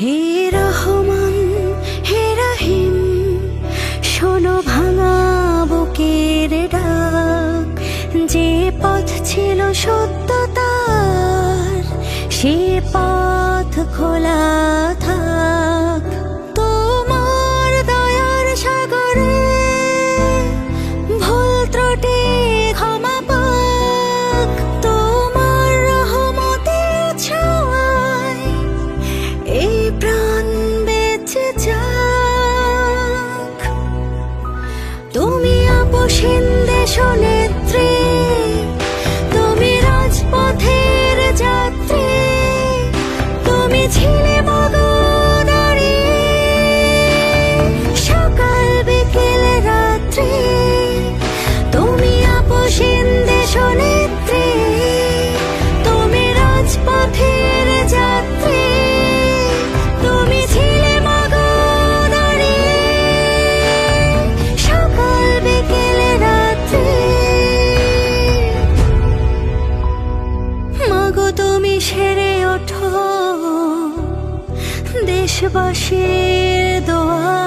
হে রহমান হে রহিম, শোনো ভাঙা বুকের ডাক। যে পথ ছিল সত্যতার, সে পথ খোলা থাক। তোমার দয়ার সাগরে ভুল ত্রুটি ক্ষমা পাক। তোমার রহমতের ছোঁয়ায় এই প্রাণ বেঁচে যাক। তুমি আপসীন দেশনেত্রী, তুমি রাজপথের যাত্রী, তুমি ছিলে মগনারী। সকাল বিকেল রাত্রি তুমি আপসীন দেশনেত্রী, তুমি রাজপথের যাত্রী, তুমি ছিলে মগনারী। সকাল বিকেল রাত্রি মাগো তুমি সেরে ওঠো দেশবাসীর দোয়া,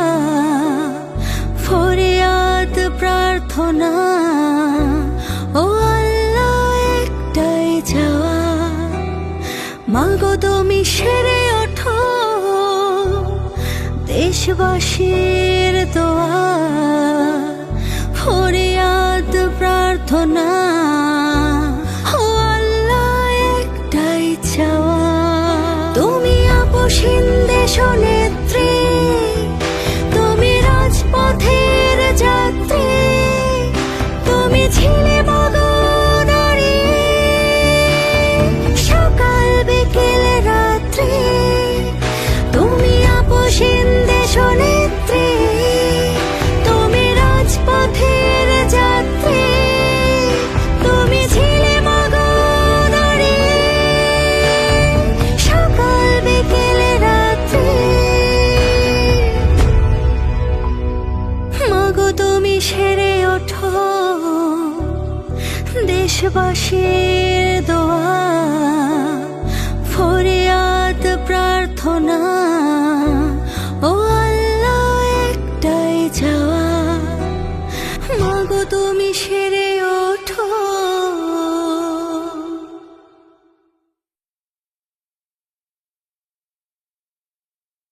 ফরিয়াদ প্রার্থনা। ও আল্লাহ একটাই চাওয়া, মাগো তুমি সেরে ওঠো দেশবাসীর দোয়া, ফরিয়াদ প্রার্থনা। ও আল্লাহ একটাই চাওয়া, তুমি আপসীন দেশনেত্রী, তুমি রাজপথের যাত্রী, তুমি ছিলে মগনারী। সকাল বিকেল রাত্রি তুমি আপসীন দেশনেত্রী, তুমি রাজপথের যাত্রী, তুমি ছিলে মগনারী। সকাল বিকেল রাত্রি মাগো তুমি সেরে ওঠো দেশবাসীর দোয়া, ফরিয়াদ প্রার্থনা।